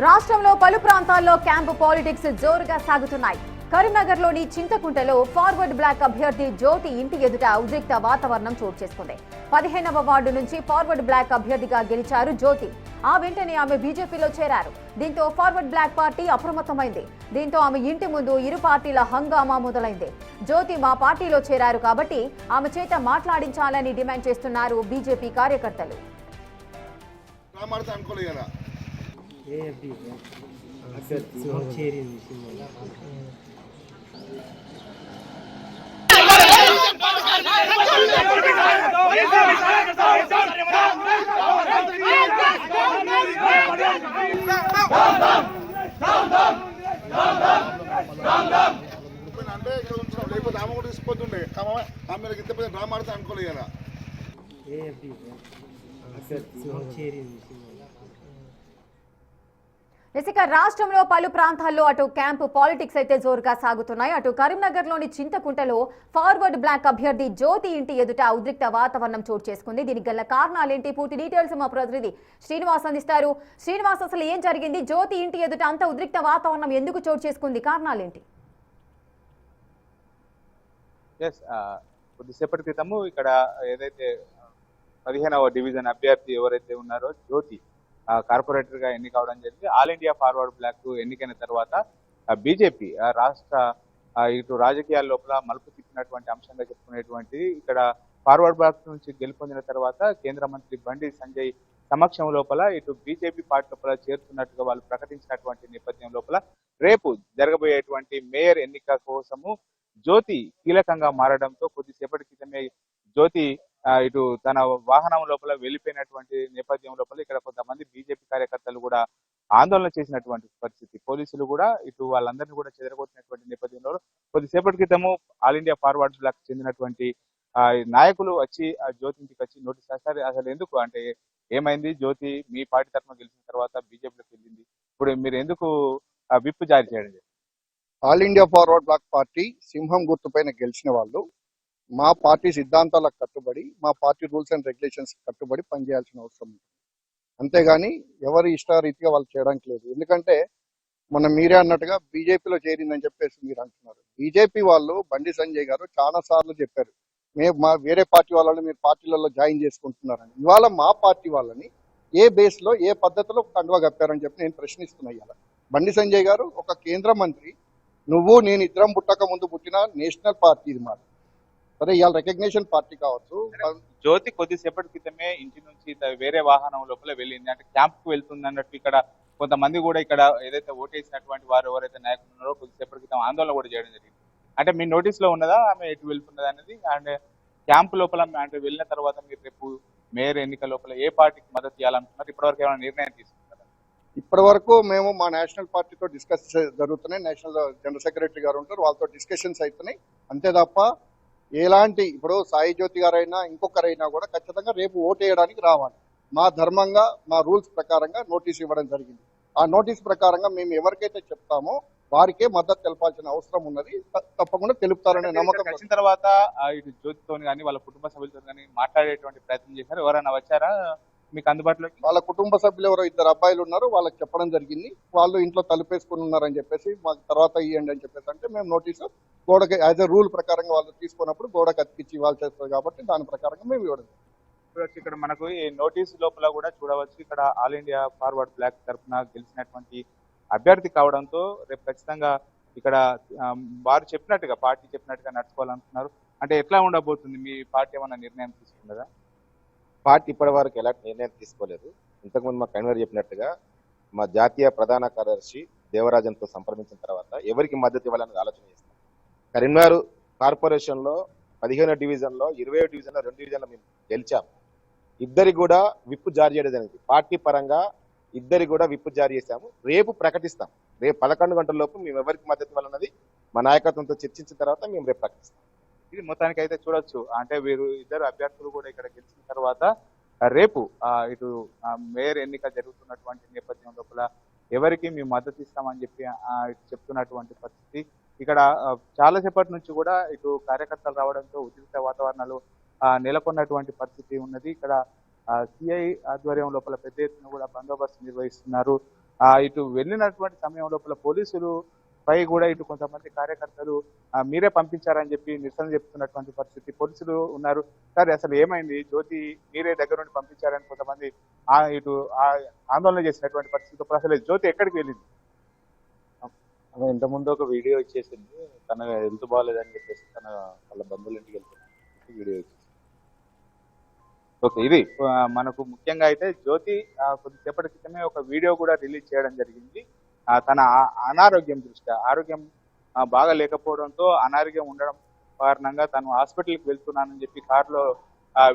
రాష్ట్రంలో పలు ప్రాంతాల్లో క్యాంపు పాలిటిక్స్ జోరుగా సాగుతున్నాయి. కరీంనగర్లోని చింతకుంటలో ఫార్వర్డ్ బ్లాక్ అభ్యర్థి జ్యోతి ఇంటి ఎదుట ఉద్రిక్త వాతావరణం చోటు చేసుకుంది. 15వ వార్డు నుంచి ఫార్వర్డ్ బ్లాక్ అభ్యర్థిగా గెలిచారు జ్యోతి. ఆ వెంటనే ఆమె బీజేపీలో చేరారు. దీంతో ఫార్వర్డ్ బ్లాక్ పార్టీ అప్రమత్తమైంది. దీంతో ఆమె ఇంటి ముందు ఇరు పార్టీల హంగామా మొదలైంది. జ్యోతి మా పార్టీలో చేరారు కాబట్టి ఆమె చేత మాట్లాడించాలని డిమాండ్ చేస్తున్నారు బీజేపీ కార్యకర్తలు. అంటే ఇక్కడ ఉంటున్నాం, లేకపోతే ఆమె కూడా తీసుకుపోతుండే ఆమె ఇంత పెద్ద డ్రామా ఆడితే అనుకోలేదు కదా. ఇక రాష్ట్రంలో పలు ప్రాంతాల్లో అటు క్యాంపు పాలిటిక్స్ అయితే జోరుగా సాగుతున్నాయి. అటు కరీంనగర్లోని చింతకుంటలో ఫార్వర్డ్ బ్లాక్ అభ్యర్థి జ్యోతి ఇంటి ఎదుట ఉద్రిక్త వాతావరణం చోటు చేసుకుంది. దీనికి గల కారణాలేంటి, పూర్తి డీటెయిల్స్ మా ప్రతినిధి శ్రీనివాస్ అందిస్తారు. శ్రీనివాస్, అసలు ఏం జరిగింది? జ్యోతి ఇంటి ఎదుట అంత ఉద్రిక్త వాతావరణం ఎందుకు చోటు చేసుకుంది? కారణాలేంటి? కొద్దిసేపటి క్రితము ఇక్కడ ఏదైతే 15వ డివిజన్ అభ్యర్థి ఎవరైతే ఉన్నారో జ్యోతి కార్పొరేటర్ గా ఎన్నిక అవడం జరిగింది. ఆల్ ఇండియా ఫార్వర్డ్ బ్లాక్ ఎన్నికైన తర్వాత బీజేపీ రాష్ట్ర ఇటు రాజకీయాల లోపల మలుపు తిప్పినటువంటి అంశంగా చెప్పుకునేటువంటి ఇక్కడ ఫార్వర్డ్ బ్లాక్ నుంచి గెలుపొందిన తర్వాత కేంద్ర మంత్రి బండి సంజయ్ సమక్షం లోపల ఇటు బీజేపీ పార్టీ లోపల చేరుతున్నట్టుగా వాళ్ళు ప్రకటించినటువంటి నేపథ్యం లోపల రేపు జరగబోయేటువంటి మేయర్ ఎన్నిక కోసము జ్యోతి కీలకంగా మారడంతో కొద్దిసేపటి క్రితమే జ్యోతి ఇటు తన వాహనం లోపల వెళ్ళిపోయినటువంటి నేపథ్యం లోపల ఇక్కడ కొంతమంది బీజేపీ కార్యకర్తలు కూడా ఆందోళన చేసినటువంటి పరిస్థితి. పోలీసులు కూడా ఇటు వాళ్ళందరినీ కూడా చెదరగొట్టినటువంటి నేపథ్యంలో కొద్దిసేపటి క్రితము ఆల్ ఇండియా ఫార్వర్డ్ బ్లాక్ చెందినటువంటి నాయకులు వచ్చి ఆ జ్యోతి ఇంటికి వచ్చి నోటీస్ చేస్తారు. అసలు ఎందుకు అంటే ఏమైంది, జ్యోతి మీ పార్టీ తరఫున గెలిచిన తర్వాత బీజేపీలోకి వెళ్ళింది, ఇప్పుడు మీరు ఎందుకు విప్ జారీ చేయడం జరిగింది? ఆల్ ఇండియా ఫార్వర్డ్ బ్లాక్ పార్టీ సింహం గుర్తుపైన గెలిచిన వాళ్ళు మా పార్టీ సిద్ధాంతాలకు కట్టుబడి, మా పార్టీ రూల్స్ అండ్ రెగ్యులేషన్స్ కట్టుబడి పనిచేయాల్సిన అవసరం ఉంది. అంతేగాని ఎవరి ఇష్టారీతిగా వాళ్ళు చేయడానికి లేదు. ఎందుకంటే మొన్న మీరే అన్నట్టుగా బీజేపీలో చేరిందని చెప్పేసి మీరు అంటున్నారు. బీజేపీ వాళ్ళు బండి సంజయ్ గారు చాలా సార్లు చెప్పారు, మా వేరే పార్టీ వాళ్ళని మీరు పార్టీలలో జాయిన్ చేసుకుంటున్నారని. ఇవాళ మా పార్టీ వాళ్ళని ఏ బేస్లో ఏ పద్ధతిలో కండువా కప్పారని చెప్పి నేను ప్రశ్నిస్తున్నా. ఇవాళ బండి సంజయ్ గారు ఒక కేంద్ర మంత్రి, నువ్వు నేను ఇద్దరం పుట్టక ముందు పుట్టిన నేషనల్ పార్టీ ఇది మాట. సరే, ఇవాళ రికగ్నిషన్ పార్టీ కావచ్చు. జ్యోతి కొద్దిసేపటి క్రితమే ఇంటి నుంచి వేరే వాహనం లోపల వెళ్ళింది, అంటే క్యాంప్ కు వెళ్తుంది అన్నట్టు ఇక్కడ కొంతమంది కూడా ఇక్కడ ఏదైతే ఓటేసినటువంటి వారు ఎవరైతే నాయకులు ఉన్నారో కొద్దిసేపటి క్రితం ఆందోళన కూడా చేయడం జరిగింది. అంటే మీ నోటీస్ లో ఉన్నదా ఆమె ఎటు వెళ్తున్నది అనేది? అండ్ క్యాంప్ లోపల అంటే వెళ్ళిన తర్వాత మీరు రేపు మేయర్ ఎన్నిక లోపల ఏ పార్టీకి మద్దతు ఇవ్వాలనుకున్నారు? ఇప్పటివరకు ఏమైనా నిర్ణయం తీసుకున్నారా? ఇప్పటి వరకు మేము మా నేషనల్ పార్టీతో డిస్కస్ జరుగుతున్నాయి. నేషనల్ జనరల్ సెక్రటరీ గారు ఉంటారు, వాళ్ళతో డిస్కషన్స్ అవుతున్నాయి. అంతే తప్ప ఎలాంటి ఇప్పుడు సాయి జ్యోతి గారైనా ఇంకొకరైనా కూడా ఖచ్చితంగా రేపు ఓటు వేయడానికి రావాలి. మా ధర్మంగా మా రూల్స్ ప్రకారంగా నోటీస్ ఇవ్వడం జరిగింది. ఆ నోటీస్ ప్రకారంగా మేము ఎవరికైతే చెప్తామో వారికే మద్దతు తెలపాల్సిన అవసరం ఉన్నది. తప్పకుండా తెలుపుతారనే నమ్మకం. వచ్చిన తర్వాత ఇటు జ్యోతితో కానీ వాళ్ళ కుటుంబ సభ్యులతో కానీ మాట్లాడేటువంటి ప్రయత్నం చేశారు? ఎవరైనా వచ్చారా మీకు అందుబాటులోకి? వాళ్ళ కుటుంబ సభ్యులు ఎవరో 2 అబ్బాయిలు ఉన్నారు, వాళ్ళకి చెప్పడం జరిగింది. వాళ్ళు ఇంట్లో తలుపేసుకుని ఉన్నారని చెప్పేసి మాకు తర్వాత ఇవ్వండి అని చెప్పేసి అంటే మేము నోటీసు గోడకి యాజ్ ఎ రూల్ ప్రకారంగా వాళ్ళు తీసుకున్నప్పుడు గోడకి అతికిచ్చి ఇవ్వాల్సి వస్తుంది కాబట్టి దాని ప్రకారంగా మేము ఇవ్వడం. ఇక్కడ మనకు ఈ నోటీస్ లోపల కూడా చూడవచ్చు, ఇక్కడ ఆల్ ఇండియా ఫార్వర్డ్ బ్లాక్ తరఫున గెలిచినటువంటి అభ్యర్థి కావడంతో రేపు ఖచ్చితంగా ఇక్కడ వారు చెప్పినట్టుగా పార్టీ చెప్పినట్టుగా నడుచుకోవాలనుకున్నారు. అంటే ఎట్లా ఉండబోతుంది? మీ పార్టీ ఏమైనా నిర్ణయం తీసుకున్నదా? పార్టీ ఇప్పటి వరకు ఎలాంటి నిర్ణయం తీసుకోలేదు. ఇంతకుముందు మా కన్వీనర్ చెప్పినట్టుగా మా జాతీయ ప్రధాన కార్యదర్శి దేవరాజన్తో సంప్రదించిన తర్వాత ఎవరికి మద్దతు ఇవ్వాలని ఆలోచన చేస్తాం. కరీంనగర్ కార్పొరేషన్లో 15వ డివిజన్లో 20వ డివిజన్లో 2 డివిజన్లో మేము గెలిచాము. ఇద్దరికి కూడా విప్పు జారీ చేయడం జరిగింది. పార్టీ పరంగా ఇద్దరికి కూడా విప్పు జారీ చేశాము. రేపు ప్రకటిస్తాం. రేపు 11 గంటల లోపు మేము ఎవరికి మద్దతు ఇవ్వాలన్నది మా నాయకత్వంతో చర్చించిన తర్వాత మేము రేపు ప్రకటిస్తాం. ఇది మొత్తానికి అయితే చూడొచ్చు, అంటే వీరు ఇద్దరు అభ్యర్థులు కూడా ఇక్కడ గెలిచిన తర్వాత రేపు ఇటు మేయర్ ఎన్నిక జరుగుతున్నటువంటి నేపథ్యం లోపల ఎవరికి మేము మద్దతు ఇస్తామని చెప్పి చెప్తున్నటువంటి పరిస్థితి. ఇక్కడ చాలా సేపటి నుంచి కూడా ఇటు కార్యకర్తలు రావడంతో ఉద్రిక్త వాతావరణాలు నెలకొన్నటువంటి పరిస్థితి ఉన్నది. ఇక్కడ సిఐ ఆధ్వర్యం లోపల పెద్ద ఎత్తున కూడా బందోబస్తు నిర్వహిస్తున్నారు. ఇటు వెళ్ళినటువంటి సమయం లోపల పోలీసులు పై కూడా ఇటు కొంతమంది కార్యకర్తలు మీరే పంపించారని చెప్పి నిరసన చెప్తున్నటువంటి పరిస్థితి. పోలీసులు ఉన్నారు. సరే అసలు ఏమైంది, జ్యోతి మీరే దగ్గర నుండి పంపించారని కొంతమంది ఇటు ఆందోళన చేసినటువంటి పరిస్థితి. అసలు జ్యోతి ఎక్కడికి వెళ్ళింది? ఆమె ఇంత ముందు ఒక వీడియో ఇచ్చేసింది, తన హెల్త్ బాగాలేదని చెప్పేసి తన వాళ్ళ బంధువుల ఇంటికి వెళ్తుంది, వీడియో ఇచ్చేసింది. ఓకే, ఇది మనకు ముఖ్యంగా అయితే జ్యోతి కొద్దిసేపటి క్రితమే ఒక వీడియో కూడా రిలీజ్ చేయడం జరిగింది. తన అనారోగ్యం దృష్ట్యా, ఆరోగ్యం బాగా లేకపోవడంతో అనారోగ్యం ఉండడం కారణంగా తను హాస్పిటల్కి వెళ్తున్నానని చెప్పి కారులో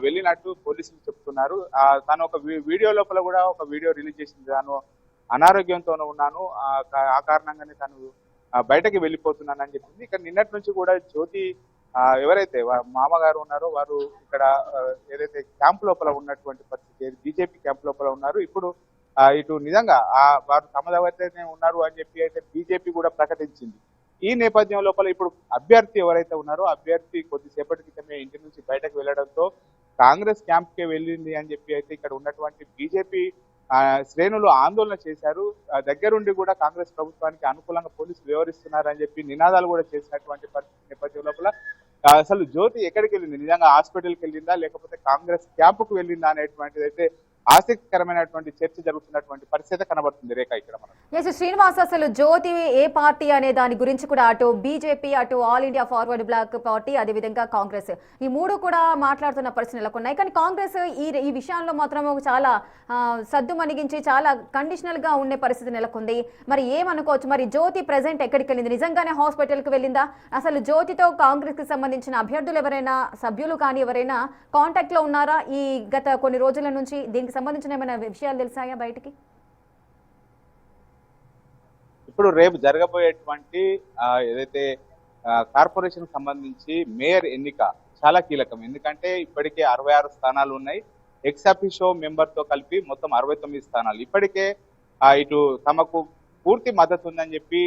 వెళ్ళినట్టు పోలీసులు చెప్తున్నారు. తను ఒక వీడియో లోపల కూడా ఒక వీడియో రిలీజ్ చేసింది. తాను అనారోగ్యంతోనే ఉన్నాను, ఆ కారణంగానే తను బయటకి వెళ్ళిపోతున్నానని చెప్పింది. ఇక నిన్నటి నుంచి కూడా జ్యోతి ఎవరైతే మామగారు ఉన్నారో వారు ఇక్కడ ఏదైతే క్యాంప్ లోపల ఉన్నటువంటి పరిస్థితి, బీజేపీ క్యాంప్ లోపల ఉన్నారు. ఇప్పుడు ఇటు నిజంగా వారు తమ దగ్గరనే ఉన్నారు అని చెప్పి అయితే బీజేపీ కూడా ప్రకటించింది. ఈ నేపథ్యం లోపల ఇప్పుడు అభ్యర్థి ఎవరైతే ఉన్నారో అభ్యర్థి కొద్దిసేపటి క్రితమే ఇంటి నుంచి బయటకు వెళ్లడంతో కాంగ్రెస్ క్యాంప్ కే వెళ్ళింది అని చెప్పి అయితే ఇక్కడ ఉన్నటువంటి బీజేపీ శ్రేణులు ఆందోళన చేశారు. దగ్గరుండి కూడా కాంగ్రెస్ ప్రభుత్వానికి అనుకూలంగా పోలీసులు వ్యవహరిస్తున్నారని చెప్పి నినాదాలు కూడా చేసినటువంటి పరిస్థితి నేపథ్యం లోపల అసలు జ్యోతి ఎక్కడికి వెళ్ళింది, నిజంగా హాస్పిటల్కి వెళ్ళిందా లేకపోతే కాంగ్రెస్ క్యాంపుకు వెళ్ళిందా అనేటువంటిది అయితే ఆసక్తికరమైనటువంటి చర్చ జరుగుతున్నటువంటి పరిస్థితి కనబడుతుంది. రేఖ ఇక్కడ మనం శ్రీనివాస్, అసలు జ్యోతి ఏ పార్టీ అనే దాని గురించి కూడా అటు బీజేపీ, అటు ఆల్ ఇండియా ఫార్వర్డ్ బ్లాక్ పార్టీ, అదేవిధంగా కాంగ్రెస్, ఈ మూడు కూడా మాట్లాడుతున్న పరిస్థితి నెలకొన్నాయి. కానీ కాంగ్రెస్ ఈ విషయాల్లో మాత్రం చాలా సద్దు మణిగించి చాలా కండిషనల్ గా ఉండే పరిస్థితి నెలకొంది. మరి ఏమనుకోవచ్చు, మరి జ్యోతి ప్రెసెంట్ ఎక్కడికి వెళ్ళింది? నిజంగానే హాస్పిటల్కి వెళ్ళిందా? అసలు జ్యోతితో కాంగ్రెస్ కి సంబంధించిన అభ్యర్థులు ఎవరైనా, సభ్యులు కానీ ఎవరైనా కాంటాక్ట్ లో ఉన్నారా ఈ గత కొన్ని రోజుల నుంచి? దీనికి సంబంధించిన ఏమైనా విషయాలు తెలిసాయా బయటికి? ఇప్పుడు రేపు జరగబోయేటువంటి ఏదైతే కార్పొరేషన్ సంబంధించి మేయర్ ఎన్నిక చాలా కీలకం. ఎందుకంటే ఇప్పటికే 66 స్థానాలు ఉన్నాయి. ఎక్స్ అఫిషియో మెంబర్ తో కలిపి మొత్తం 69 స్థానాలు. ఇప్పటికే ఇటు తమకు పూర్తి మద్దతు ఉందని చెప్పి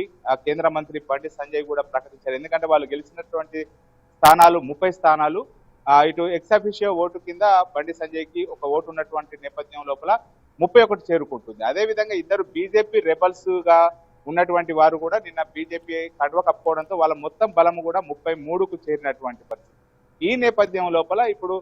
కేంద్ర మంత్రి బండి సంజయ్ కూడా ప్రకటించారు. ఎందుకంటే వాళ్ళు గెలిచినటువంటి స్థానాలు 30 స్థానాలు. ఇటు ఎక్స్ అఫిషియో ఓటు కింద బండి సంజయ్ కి ఒక ఓటు ఉన్నటువంటి నేపథ్యం లోపల 31 చేరుకుంటుంది. అదేవిధంగా ఇద్దరు బీజేపీ రెబల్స్ గా ఉన్నటువంటి వారు కూడా నిన్న బీజేపీ కడవ కప్పుకోవడంతో వాళ్ళ మొత్తం బలం కూడా 33కు చేరినటువంటి పరిస్థితి. ఈ నేపథ్యం లోపల ఇప్పుడు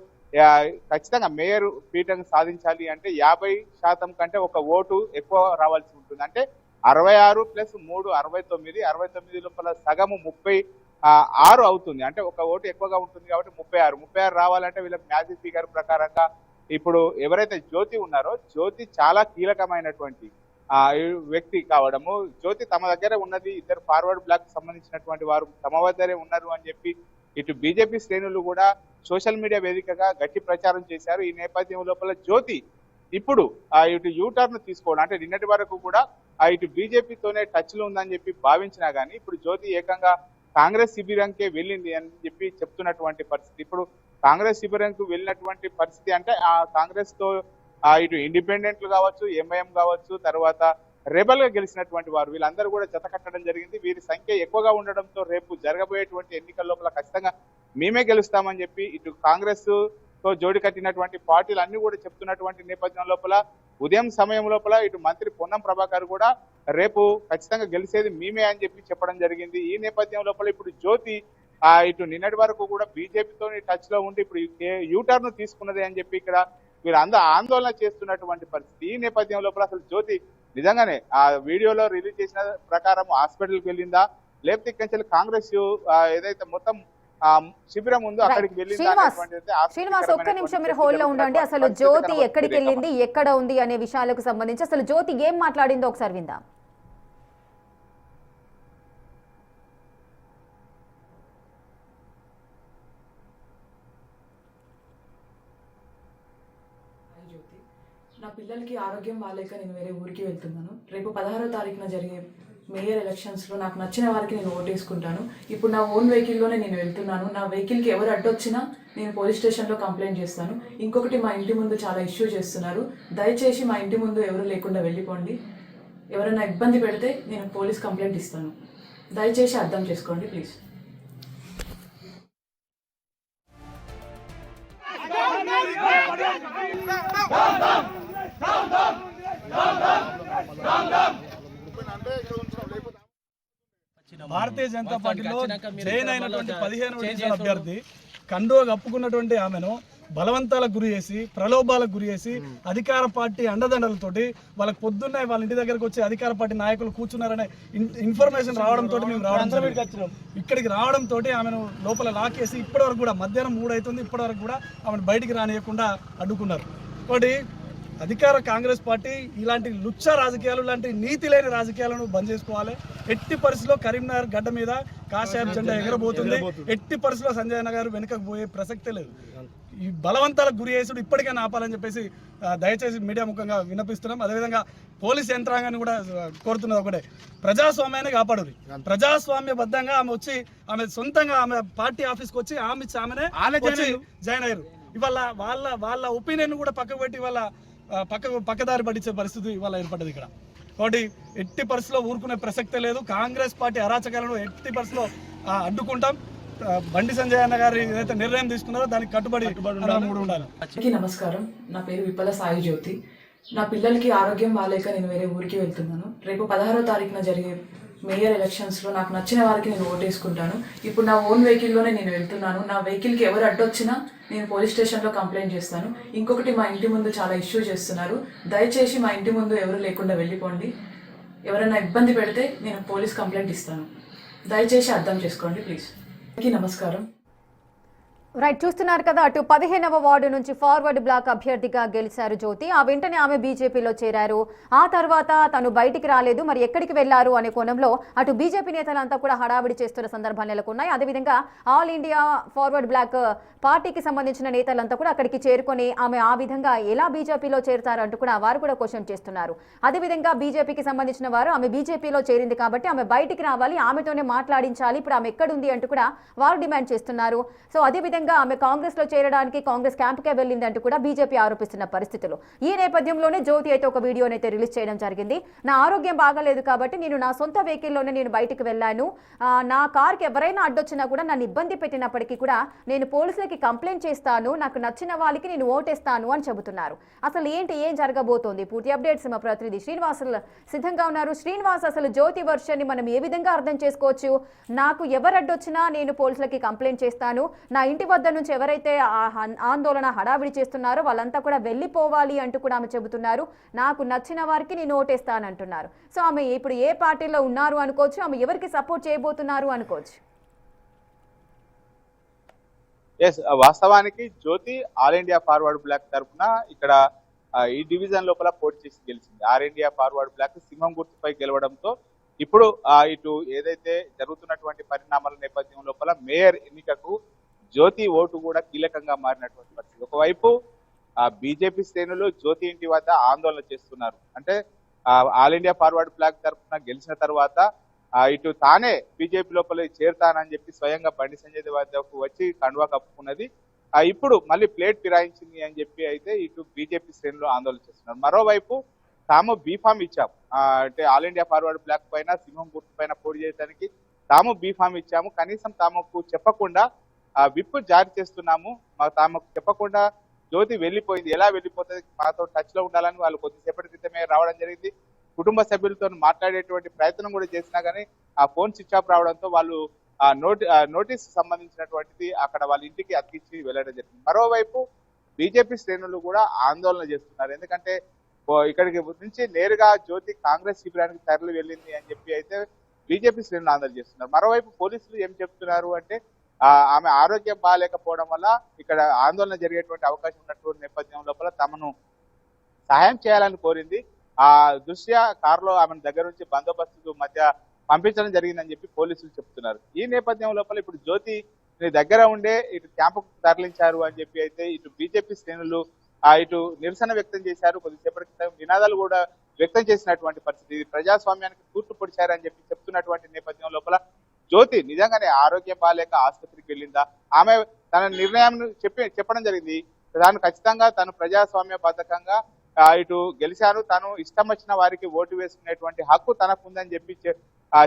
ఖచ్చితంగా మేయర్ పీఠం సాధించాలి అంటే 50% కంటే ఒక ఓటు ఎక్కువ రావాల్సి ఉంటుంది. అంటే 66 + 3 69 లోపల సగము 36 అవుతుంది. అంటే ఒక ఓటు ఎక్కువగా ఉంటుంది కాబట్టి 36 రావాలంటే వీళ్ళకి మ్యాజిక్ ఫిగర్ ప్రకారంగా ఇప్పుడు ఎవరైతే జ్యోతి ఉన్నారో జ్యోతి చాలా కీలకమైనటువంటి వ్యక్తి కావడము, జ్యోతి తమ దగ్గర ఉన్నది ఇద్దరు ఫార్వర్డ్ బ్లాక్ సంబంధించినటువంటి వారు తమ వద్దరే ఉన్నారు అని చెప్పి ఇటు బీజేపీ శ్రేణులు కూడా సోషల్ మీడియా వేదికగా గట్టి ప్రచారం చేశారు. ఈ నేపథ్యం లోపల జ్యోతి ఇప్పుడు ఇటు యూటర్న్ తీసుకోవడం, అంటే నిన్నటి వరకు కూడా ఇటు బీజేపీతోనే టచ్ లో ఉందని చెప్పి భావించినా గానీ ఇప్పుడు జ్యోతి ఏకంగా కాంగ్రెస్ శిబిరంకే వెళ్ళింది అని చెప్పి చెప్తున్నటువంటి పరిస్థితి. ఇప్పుడు కాంగ్రెస్ శిబిరంకు వెళ్ళినటువంటి పరిస్థితి అంటే ఆ కాంగ్రెస్ తో ఇటు ఇండిపెండెంట్లు కావచ్చు, ఎంఐఎం కావచ్చు, తర్వాత రెబల్ గా గెలిచినటువంటి వారు వీళ్ళందరూ కూడా జత కట్టడం జరిగింది. వీరి సంఖ్య ఎక్కువగా ఉండడంతో రేపు జరగబోయేటువంటి ఎన్నికల లోపల ఖచ్చితంగా మేమే గెలుస్తామని చెప్పి ఇటు కాంగ్రెస్ తో జోడి కట్టినటువంటి పార్టీలు అన్ని కూడా చెప్తున్నటువంటి నేపథ్యం లోపల ఉదయం సమయం లోపల ఇటు మంత్రి పొన్నం ప్రభాకర్ కూడా రేపు ఖచ్చితంగా గెలిచేది మేమే అని చెప్పి చెప్పడం జరిగింది. ఈ నేపథ్యం లోపల ఇప్పుడు జ్యోతి ఇటు నిన్నటి వరకు కూడా బీజేపీతో టచ్ లో ఉండి ఇప్పుడు యూటర్న్ తీసుకున్నది అని చెప్పి ఇక్కడ వీరందరూ ఆందోళన చేస్తున్నటువంటి పరిస్థితి. ఈ నేపథ్యం లోపల అసలు జ్యోతి నిజంగానే ఆ వీడియోలో రిలీజ్ చేసిన ప్రకారం హాస్పిటల్కి వెళ్ళిందా లేకపోతే ఇక్కడి కాంగ్రెస్ ఏదైతే మొత్తం శిబిరం ఉందో అక్కడికి వెళ్ళిందా? శ్రీనివాస్, ఒక్క నిమిషం మీరు హోల్డ్ లో ఉండండి. అసలు జ్యోతి ఎక్కడికి వెళ్ళింది, ఎక్కడ ఉంది అనే విషయాలకు సంబంధించి అసలు జ్యోతి ఏం మాట్లాడిందో ఒకసారి విందాం. నా పిల్లలకి ఆరోగ్యం బాగాలేక నేను వేరే ఊరికి వెళ్తున్నాను. రేపు 16వ తారీఖున జరిగే మేయర్ ఎలక్షన్స్లో నాకు నచ్చిన వారికి నేను ఓటేసుకుంటాను. ఇప్పుడు నా ఓన్ వెహికల్లోనే నేను వెళ్తున్నాను. నా వెహికల్కి ఎవరు అడ్డొచ్చినా నేను పోలీస్ స్టేషన్లో కంప్లైంట్ చేస్తాను. ఇంకొకటి, మా ఇంటి ముందు చాలా ఇష్యూ చేస్తున్నారు. దయచేసి మా ఇంటి ముందు ఎవరు లేకుండా వెళ్ళిపోండి. ఎవరైనా ఇబ్బంది పెడితే నేను పోలీస్ కంప్లైంట్ ఇస్తాను. దయచేసి అర్థం చేసుకోండి please. Dum dum! Bharatiya Janata పార్టీలో జైన్ అయినటువంటి 15వ డివిజన్ అభ్యర్థి కండువ కప్పుకున్నటువంటి ఆమెను బలవంతాలకు గురి చేసి ప్రలోభాలకు గురి చేసి అధికార పార్టీ అండదండలతోటి వాళ్ళకి పొద్దున్నే వాళ్ళ ఇంటి దగ్గరకు వచ్చి అధికార పార్టీ నాయకులు కూర్చున్నారనే ఇన్ఫర్మేషన్ రావడంతో మేము ఇక్కడికి రావడంతో ఆమెను లోపల లాకేసి ఇప్పటివరకు కూడా మధ్యాహ్నం 3 అవుతుంది ఇప్పటివరకు కూడా ఆమెను బయటికి రానియకుండా అడ్డుకున్నారు. కాబట్టి అధికార కాంగ్రెస్ పార్టీ ఇలాంటి లుచ్చ రాజకీయాలు లాంటి నీతి లేని రాజకీయాలను బంద్ చేసుకోవాలి. ఎట్టి పరిస్థితిలో కరీంనగర్ గడ్డ మీద కాషాయం జెండా ఎగరబోతుంది. ఎట్టి పరిస్థితిలో సంజయ్ అన్న గారు వెనుకకు పోయే ప్రసక్తే లేదు. ఈ బలవంతాలకు గురి చేసుడు ఇప్పటికైనా ఆపాలని చెప్పేసి దయచేసి మీడియా ముఖంగా విన్నపిస్తున్నాం. అదేవిధంగా పోలీస్ యంత్రాంగాన్ని కూడా కోరుతున్నది ఒకటే, ప్రజాస్వామ్యాన్ని కాపాడురి. ప్రజాస్వామ్యబద్ధంగా ఆమె వచ్చి ఆమె సొంతంగా ఆమె పార్టీ ఆఫీస్కి వచ్చి ఆమెనే జాయిన్ అయ్యారు. ఇవాళ వాళ్ళ ఒపీనియన్ కూడా పక్కకు పెట్టి వాళ్ళ పక్కదారి పట్టించే పరిస్థితి ఇవాళ ఏర్పడ్డది ఇక్కడ. కాబట్టి ఎట్టి పరిస్థితిలో ఊరుకునే ప్రసక్తే లేదు. కాంగ్రెస్ పార్టీ అరాచకాలను ఎట్టి పరిస్థితిలో అడ్డుకుంటాం. బండి సంజయ్ అన్న గారు ఏదైతే నిర్ణయం తీసుకున్నారో దానికి కట్టుబడి ఉండాలి. నమస్కారం, నా పేరు విపల సాయి జ్యోతి. నా పిల్లలకి ఆరోగ్యం బాగాలేక నేను వేరే ఊరికి వెళ్తున్నాను. రేపు 16వ తారీఖున జరిగే మేయర్ ఎలక్షన్స్లో నాకు నచ్చిన వారికి నేను ఓటేసుకుంటాను. ఇప్పుడు నా ఓన్ వెహికల్లోనే నేను వెళ్తున్నాను. నా వెహికల్కి ఎవరు అడ్డొచ్చినా నేను పోలీస్ స్టేషన్లో కంప్లైంట్ చేస్తాను. ఇంకొకటి, మా ఇంటి ముందు చాలా ఇష్యూ చేస్తున్నారు. దయచేసి మా ఇంటి ముందు ఎవరు లేకుండా వెళ్ళిపోండి. ఎవరైనా ఇబ్బంది పెడితే నేను పోలీస్ కంప్లైంట్ ఇస్తాను. దయచేసి అర్థం చేసుకోండి ప్లీజ్. నమస్కారం. రైట్, చూస్తున్నారు కదా, అటు 15వ వార్డు నుంచి ఫార్వర్డ్ బ్లాక్ అభ్యర్థిగా గెలిచారు జ్యోతి. ఆ వెంటనే ఆమె బీజేపీలో చేరారు. ఆ తర్వాత తను బయటికి రాలేదు, మరి ఎక్కడికి వెళ్లారు అనే కోణంలో అటు బీజేపీ నేతలంతా కూడా హడావిడి చేస్తున్న సందర్భాలు నెలకొన్నాయి. అదేవిధంగా ఆల్ ఇండియా ఫార్వర్డ్ బ్లాక్ పార్టీకి సంబంధించిన నేతలంతా కూడా అక్కడికి చేరుకొని ఆమె ఆ విధంగా ఎలా బీజేపీలో చేరుతారంటూ కూడా వారు కూడా క్వశ్చన్ చేస్తున్నారు. అదేవిధంగా బీజేపీకి సంబంధించిన వారు ఆమె బీజేపీలో చేరింది కాబట్టి ఆమె బయటికి రావాలి, ఆమెతోనే మాట్లాడించాలి, ఇప్పుడు ఆమె ఎక్కడుంది అంటూ కూడా వారు డిమాండ్ చేస్తున్నారు. సో అదేవిధంగా ఆమె కాంగ్రెస్ లో చేరడానికి కాంగ్రెస్ క్యాంప్కే వెళ్ళింది అంటూ కూడా బీజేపీ ఆరోపిస్తున్న పరిస్థితులు. ఈ నేపథ్యంలోనే జ్యోతి అయితే ఒక వీడియోని అయితే రిలీజ్ చేయడం జరిగింది. నా ఆరోగ్యం బాగాలేదు కాబట్టి నేను నా సొంత వెహికల్లోనే నేను బయటికి వెళ్ళాను. నా కార్కి ఎవరైనా అడ్డొచ్చినా కూడా నన్ను ఇబ్బంది పెట్టినప్పటికీ కూడా నేను పోలీసులకి కంప్లైంట్ చేస్తాను, నాకు నచ్చిన వాళ్ళకి నేను ఓటేస్తాను అని చెబుతున్నారు. అసలు ఏం జరగబోతోంది? పూర్తి అప్డేట్స్ మా ప్రతినిధి శ్రీనివాస్ సిద్ధంగా ఉన్నారు. శ్రీనివాస్, అసలు జ్యోతి వర్షన్ని మనం ఏ విధంగా అర్థం చేసుకోవచ్చు? నాకు ఎవరు అడ్డొచ్చినా నేను పోలీసులకి కంప్లైంట్ చేస్తాను, నా ఇంటి వద్ద నుంచి ఎవరైతే ఆందోళన హడావిడి చేస్తున్నారో వాళ్ళంతా కూడా వెళ్ళిపోవాలి అంటూ కూడా ఆమె చెబుతున్నారు. నాకు నచ్చిన వారికి నేను ఓటేస్తానంటున్నారు. సో ఆమె ఇప్పుడు ఏ పార్టీలో ఉన్నారు అనుకోవచ్చు, ఆమె ఎవరికి సపోర్ట్ చేయబోతున్నారు అనుకోవచ్చు? వాస్తవానికి జ్యోతి ఆల్ ఇండియా ఫార్వర్డ్ బ్లాక్ తరఫున ఇక్కడ ఈ డివిజన్ లోపల పోటీ చేసి గెలిచింది. ఆల్ ఇండియా ఫార్వర్డ్ బ్లాక్ సింహం గుర్తుపై గెలవడంతో ఇప్పుడు ఇటు ఏదైతే జరుగుతున్నటువంటి పరిణామాల నేపథ్యం లోపల మేయర్ ఎన్నికకు జ్యోతి ఓటు కూడా కీలకంగా మారినటువంటి పరిస్థితి. ఒకవైపు బీజేపీ శ్రేణులు జ్యోతి ఇంటి వద్ద ఆందోళన చేస్తున్నారు. అంటే ఆల్ ఇండియా ఫార్వర్డ్ బ్లాక్ తరఫున గెలిచిన తర్వాత ఇటు తానే బీజేపీ లోపల చేరుతానని చెప్పి స్వయంగా బండి సంజయ్ వద్దకు వచ్చి కండువా కప్పుకున్నది. ఇప్పుడు మళ్ళీ ప్లేట్ ఫిరాయించింది అని చెప్పి అయితే ఇటు బీజేపీ శ్రేణులు ఆందోళన చేస్తున్నారు. మరోవైపు తాము బీఫామ్ ఇచ్చాం, అంటే ఆల్ ఇండియా ఫార్వర్డ్ బ్లాక్ పైన సింహం గుర్తు పైన పోటీ చేయడానికి తాము బీఫామ్ ఇచ్చాము, కనీసం తామకు చెప్పకుండా విప్ జారీ చేస్తున్నాము, తామకు చెప్పకుండా జ్యోతి వెళ్ళిపోయింది, ఎలా వెళ్ళిపోతుంది, మాతో టచ్ లో ఉండాలని వాళ్ళు కొద్దిసేపటి క్రితమే రావడం జరిగింది. కుటుంబ సభ్యులతో మాట్లాడేటువంటి ప్రయత్నం కూడా చేసినా కానీ ఆ ఫోన్ స్విచ్ ఆఫ్ రావడంతో వాళ్ళు నోటీస్ సంబంధించినటువంటిది అక్కడ వాళ్ళ ఇంటికి అతికించి వెళ్ళడం జరిగింది. మరోవైపు బీజేపీ శ్రేణులు కూడా ఆందోళన చేస్తున్నారు. ఎందుకంటే ఇక్కడికి నుంచి నేరుగా జ్యోతి కాంగ్రెస్ శిబిరానికి తరలి వెళ్ళింది అని చెప్పి అయితే బీజేపీ శ్రేణులు ఆందోళన చేస్తున్నారు. మరోవైపు పోలీసులు ఏం చెప్తున్నారు అంటే ఆమె ఆరోగ్యం బాగాలేకపోవడం వల్ల ఇక్కడ ఆందోళన జరిగేటువంటి అవకాశం ఉన్నటువంటి నేపథ్యం లోపల తమను సహాయం చేయాలని కోరింది. ఆ దృష్ట్యా కారులో ఆమెను దగ్గర నుంచి బందోబస్తు మధ్య పంపించడం జరిగిందని చెప్పి పోలీసులు చెప్తున్నారు. ఈ నేపథ్యం లోపల ఇప్పుడు జ్యోతి దగ్గర ఉండే ఇటు క్యాంపుకు తరలించారు అని చెప్పి అయితే ఇటు బీజేపీ శ్రేణులు ఇటు నిరసన వ్యక్తం చేశారు. కొద్దిసేపటి క్రితం నినాదాలు కూడా వ్యక్తం చేసినటువంటి పరిస్థితి. ప్రజాస్వామ్యానికి తూర్పు పొడిచారని చెప్పి చెప్తున్నటువంటి నేపథ్యం లోపల జ్యోతి నిజంగానే ఆరోగ్యం బాగాలేక ఆసుపత్రికి వెళ్ళిందా, ఆమె తన నిర్ణయం చెప్పడం జరిగింది. తాను ఖచ్చితంగా తను ప్రజాస్వామ్య బద్ధకంగా ఇటు గెలిచాను, తను ఇష్టం వచ్చిన వారికి ఓటు వేసుకునేటువంటి హక్కు తనకు ఉందని చెప్పి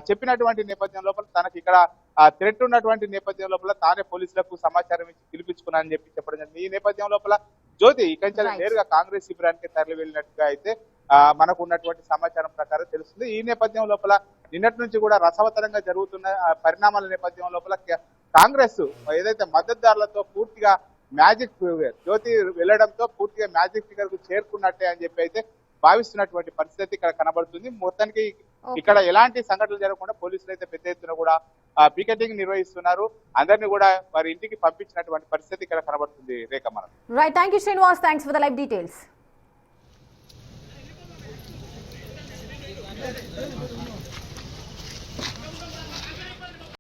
చెప్పినటువంటి నేపథ్యం లోపల తనకి ఇక్కడ థ్రెట్ ఉన్నటువంటి నేపథ్యం లోపల తానే పోలీసులకు సమాచారం ఇచ్చి పిలిపించుకున్నానని చెప్పి చెప్పడం జరిగింది. ఈ నేపథ్యం లోపల జ్యోతి ఇక్కడి నేరుగా కాంగ్రెస్ శిబిరానికి తరలి వెళ్ళినట్టుగా అయితే మనకు ఉన్నటువంటి సమాచారం ప్రకారం తెలుస్తుంది. ఈ నేపథ్యం లోపల నిన్నటి నుంచి కూడా రసవత్తరంగా జరుగుతున్న పరిణామాల నేపథ్యం లోపల కాంగ్రెస్ ఏదైతే మద్దతుదారులతో పూర్తిగా మ్యాజిక్ ఫిగర్ జ్యోతి వెళ్లడంతో పూర్తిగా మ్యాజిక్ ఫిగర్ కు చేరుకున్నట్టే అని చెప్పి అయితే భావిస్తున్నటువంటి పరిస్థితి ఇక్కడ కనబడుతుంది. మొత్తానికి ఇక్కడ ఎలాంటి సంఘటనలు జరగకుండా పోలీసులు అయితే పెద్ద ఎత్తున కూడా పికెటింగ్ నిర్వహిస్తున్నారు. అందరినీ కూడా వారి ఇంటికి పంపించినటువంటి పరిస్థితి ఇక్కడ కనబడుతుంది. రేఖ మనం right, thank you Srinivas, thanks for the live details.